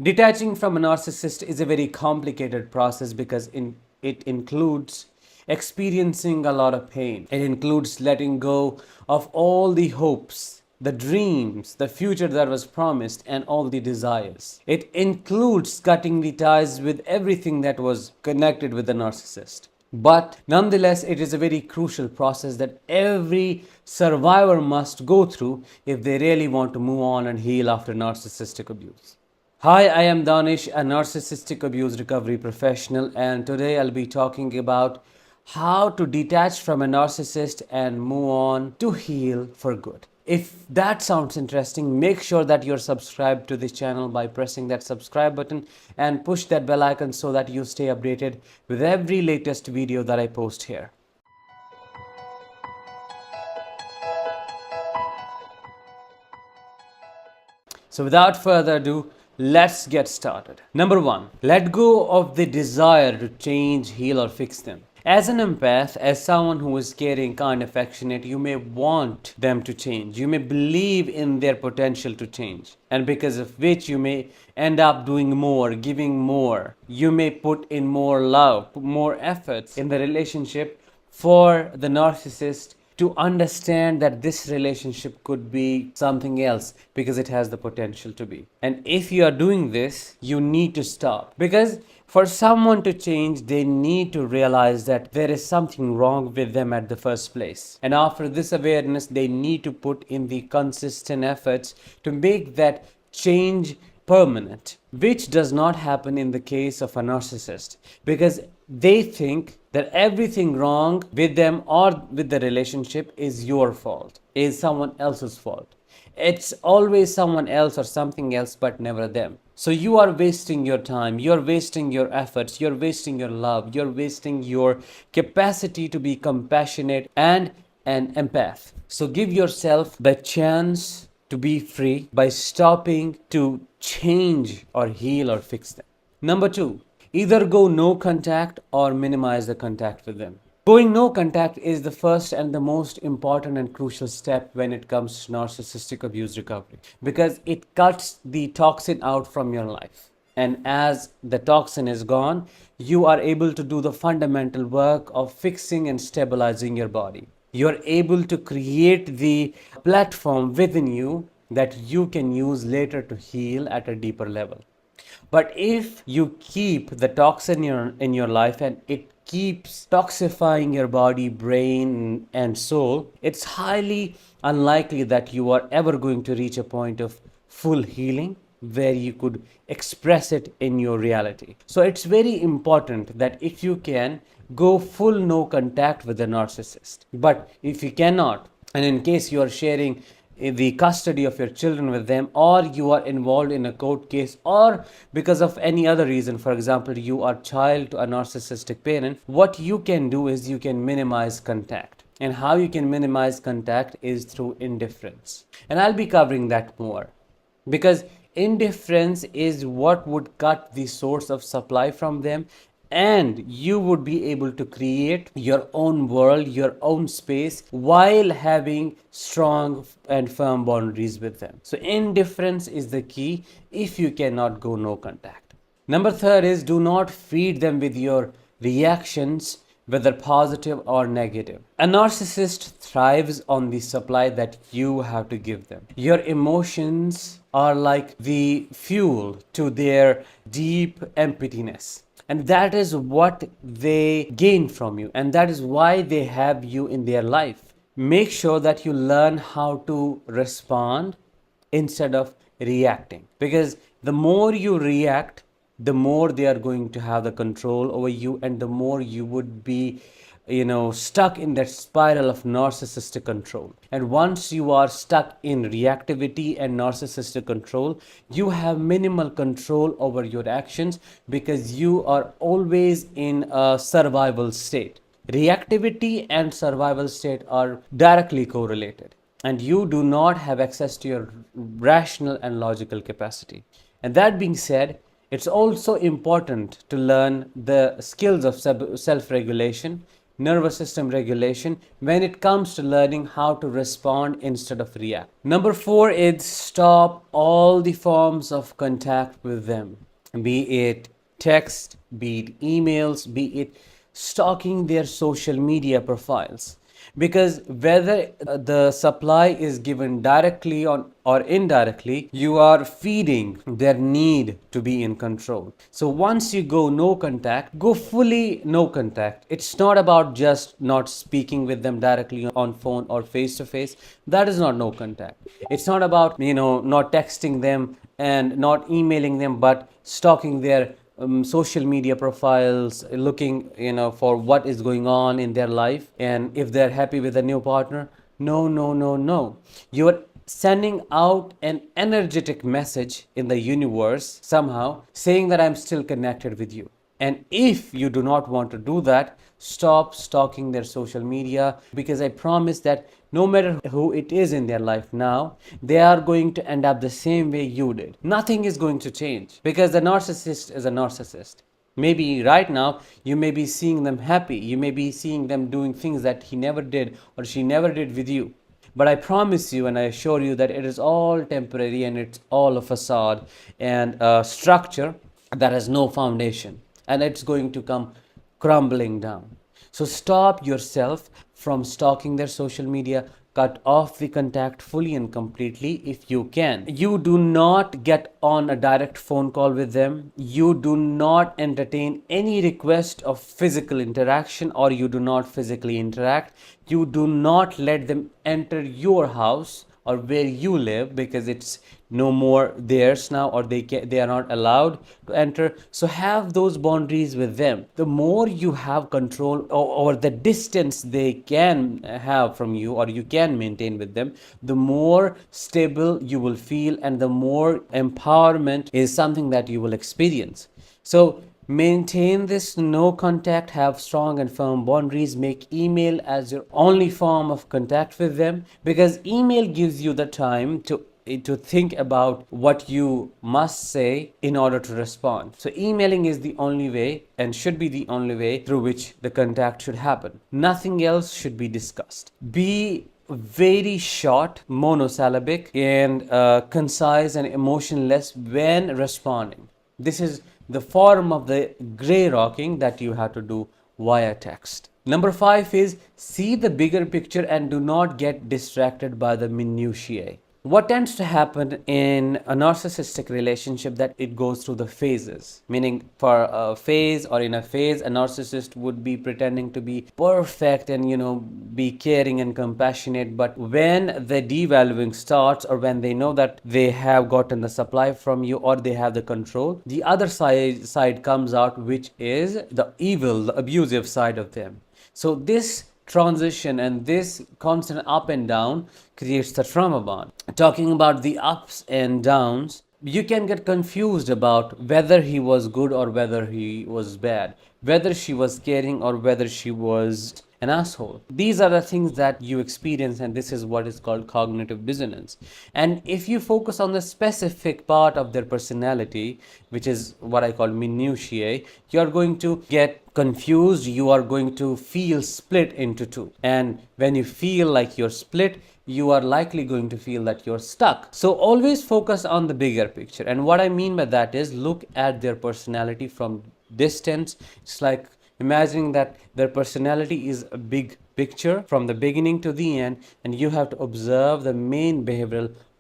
Detaching from a narcissist is a very complicated process because it includes experiencing a lot of pain. It includes letting go of all the hopes, the dreams, the future that was promised, and all the desires. It includes cutting the ties with everything that was connected with the narcissist. But nonetheless, it is a very crucial process that every survivor must go through if they really want to move on and heal after narcissistic abuse. Hi, I am Danish, a narcissistic abuse recovery professional, and today I'll be talking about how to detach from a narcissist and move on to heal for good. If that sounds interesting, make sure that you're subscribed to this channel by pressing that subscribe button and push that bell icon so that you stay updated with every latest video that I post here. So without further ado, let's get started. Number one, let go of the desire to change, heal, or fix them. As an empath, as someone who is caring, kind, affectionate, you may want them to change. You may believe in their potential to change, and because of which you may end up doing more, giving more. You may put in more love, more efforts in the relationship for the narcissist to understand that this relationship could be something else because it has the potential to be. And if you are doing this, you need to stop, because for someone to change, they need to realize that there is something wrong with them at the first place. And after this awareness, they need to put in the consistent efforts to make that change permanent, which does not happen in the case of a narcissist, because they think that everything wrong with them or with the relationship is your fault, is someone else's fault. It's always someone else or something else, but never them. So you are wasting your time, you're wasting your efforts, you're wasting your love, you're wasting your capacity to be compassionate and an empath. So give yourself the chance to be free by stopping to change or heal or fix them. Number two, either go no contact or minimize the contact with them. Going no contact is the first and the most important and crucial step when it comes to narcissistic abuse recovery, because it cuts the toxin out from your life. And as the toxin is gone, you are able to do the fundamental work of fixing and stabilizing your body. You're able to create the platform within you that you can use later to heal at a deeper level. But if you keep the toxin in your life and it keeps toxifying your body, brain, and soul, it's highly unlikely that you are ever going to reach a point of full healing where you could express it in your reality. So it's very important that if you can, go full no contact with the narcissist. But if you cannot, and in case you are sharing the custody of your children with them, or you are involved in a court case, or because of any other reason, for example, you are child to a narcissistic parent, what you can do is you can minimize contact. And how you can minimize contact is through indifference. And I'll be covering that more, because indifference is what would cut the source of supply from them, and you would be able to create your own world, your own space, while having strong and firm boundaries with them. So indifference is the key if you cannot go no contact. Number third is, do not feed them with your reactions, whether positive or negative. A narcissist thrives on the supply that you have to give them. Your emotions are like the fuel to their deep emptiness. And that is what they gain from you. And that is why they have you in their life. Make sure that you learn how to respond instead of reacting. Because the more you react, the more they are going to have the control over you, and the more you would be stuck in that spiral of narcissistic control. And once you are stuck in reactivity and narcissistic control, you have minimal control over your actions, because you are always in a survival state. Reactivity and survival state are directly correlated, and you do not have access to your rational and logical capacity. And that being said, it's also important to learn the skills of self regulation, nervous system regulation when it comes to learning how to respond instead of react. Number 4 is stop all the forms of contact with them, be it text, be it emails, be it stalking their social media profiles. Because whether the supply is given directly or indirectly, you are feeding their need to be in control. So once you go no contact, go fully no contact. It's not about just not speaking with them directly on phone or face to face. That is not no contact. It's not about not texting them and not emailing them, but stalking their social media profiles, looking for what is going on in their life, and if they're happy with a new partner. No, no, no, no. You're sending out an energetic message in the universe somehow, saying that I'm still connected with you. And if you do not want to do that, stop stalking their social media, because I promise that no matter who it is in their life now, they are going to end up the same way you did. Nothing is going to change, because the narcissist is a narcissist. Maybe right now you may be seeing them happy, you may be seeing them doing things that he never did or she never did with you. But I promise you and I assure you that it is all temporary, and it's all a facade and a structure that has no foundation, and it's going to come crumbling down. So stop yourself from stalking their social media. Cut off the contact fully and completely if you can. You do not get on a direct phone call with them. You do not entertain any request of physical interaction, or you do not physically interact. You do not let them enter your house or where you live, because it's no more theirs now, or they are not allowed to enter. So have those boundaries with them. The more you have control, or the distance they can have from you or you can maintain with them, the more stable you will feel, and the more empowerment is something that you will experience. So maintain this no contact, have strong and firm boundaries, make email as your only form of contact with them, because email gives you the time to think about what you must say in order to respond. So emailing is the only way, and should be the only way, through which the contact should happen. Nothing else should be discussed. Be very short, monosyllabic, and concise and emotionless when responding. This is the form of the grey rocking that you have to do via text. Number 5 is see the bigger picture and do not get distracted by the minutiae. What tends to happen in a narcissistic relationship, that it goes through the phases, meaning for a phase, or in a phase, a narcissist would be pretending to be perfect and be caring and compassionate, but when the devaluing starts, or when they know that they have gotten the supply from you or they have the control, the other side comes out, which is the evil, the abusive side of them. So this transition and this constant up and down creates the trauma bond. Talking about the ups and downs, you can get confused about whether he was good or whether he was bad, whether she was caring or whether she was an asshole. These are the things that you experience, and this is what is called cognitive dissonance. And if you focus on the specific part of their personality, which is what I call minutiae, you are going to get confused, you are going to feel split into two. And when you feel like you're split, you are likely going to feel that you're stuck. So always focus on the bigger picture. And what I mean by that is, look at their personality from distance. It's like imagining that their personality is a big picture from the beginning to the end, and you have to observe the main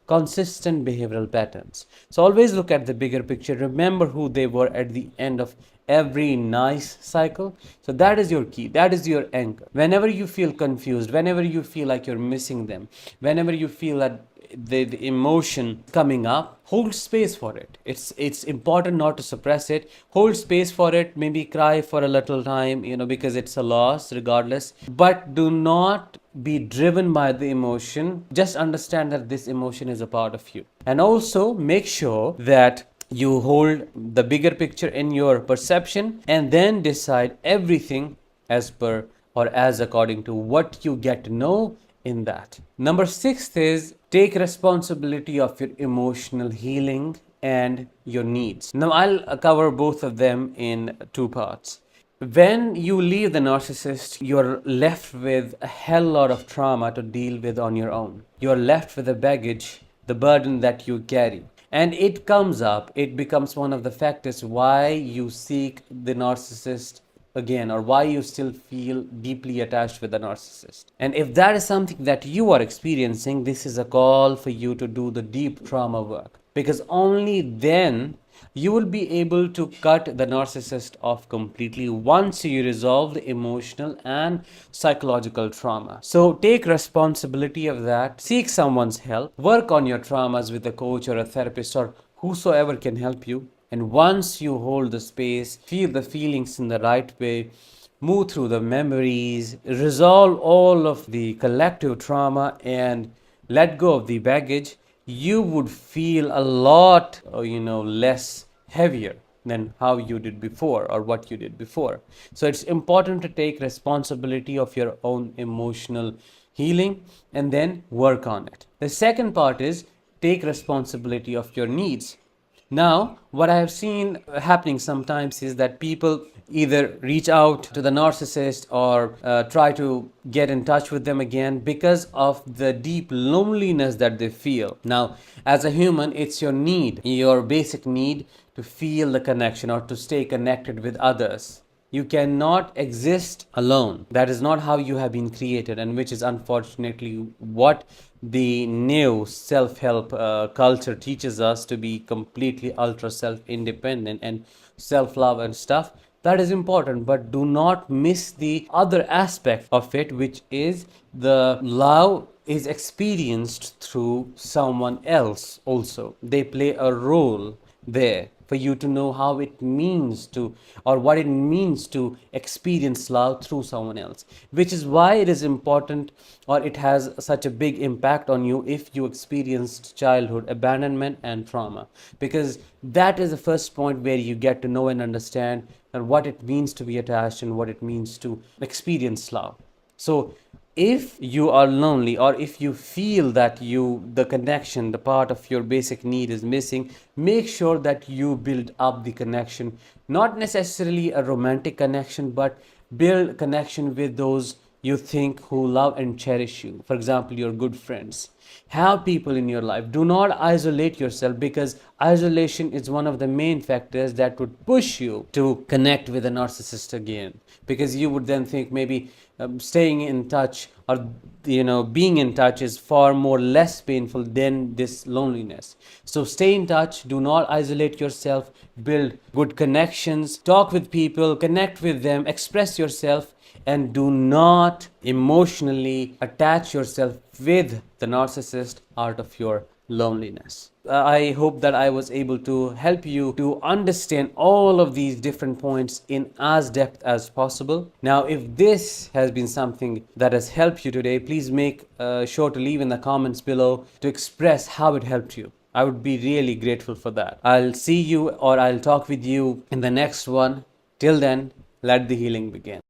consistent behavioral patterns. So always look at the bigger picture. Remember who they were at the end of every nice cycle. So that is your key, that is your anchor. Whenever you feel confused, whenever you feel like you're missing them, whenever you feel that the emotion coming up, hold space for it. It's important not to suppress it. Hold space for it, maybe cry for a little time, because it's a loss regardless, but do not be driven by the emotion. Just understand that this emotion is a part of you. And also make sure that you hold the bigger picture in your perception, and then decide everything as per or as according to what you get to know in that. Number 6 is take responsibility of your emotional healing and your needs. Now I'll cover both of them in 2 parts. When you leave the narcissist, you're left with a hell lot of trauma to deal with on your own. You're left with the baggage, the burden that you carry. And it comes up, it becomes one of the factors why you seek the narcissist again, or why you still feel deeply attached with the narcissist. And if that is something that you are experiencing, this is a call for you to do the deep trauma work, because only then you will be able to cut the narcissist off completely once you resolve the emotional and psychological trauma. So take responsibility of that, seek someone's help, work on your traumas with a coach or a therapist or whosoever can help you. And once you hold the space, feel the feelings in the right way, move through the memories, resolve all of the collective trauma, and let go of the baggage, you would feel a lot, less heavier than how you did before or what you did before. So it's important to take responsibility of your own emotional healing and then work on it. The second part is take responsibility of your needs. Now, what I have seen happening sometimes is that people either reach out to the narcissist or try to get in touch with them again because of the deep loneliness that they feel. Now, as a human, it's your need, your basic need to feel the connection or to stay connected with others. You cannot exist alone. That is not how you have been created, and which is unfortunately what the new self-help culture teaches us, to be completely ultra self-independent and self-love and stuff. That is important, but do not miss the other aspect of it, which is the love is experienced through someone else also. They play a role there for you to know how it means to, or what it means to experience love through someone else, which is why it is important, or it has such a big impact on you if you experienced childhood abandonment and trauma, because that is the first point where you get to know and understand what it means to be attached and what it means to experience love. So if you are lonely, or if you feel that the connection, the part of your basic need is missing, make sure that you build up the connection, not necessarily a romantic connection, but build connection with those you think who love and cherish you. For example, your good friends. Have people in your life. Do not isolate yourself, because isolation is one of the main factors that would push you to connect with a narcissist again, because you would then think maybe staying in touch, or being in touch, is far more less painful than this loneliness. So stay in touch, do not isolate yourself, build good connections, talk with people, connect with them, express yourself, and do not emotionally attach yourself with the narcissist out of your loneliness. I hope that I was able to help you to understand all of these different points in as depth as possible. Now, if this has been something that has helped you today, please make sure to leave in the comments below to express how it helped you. I would be really grateful for that. I'll see you, or I'll talk with you in the next one. Till then, let the healing begin.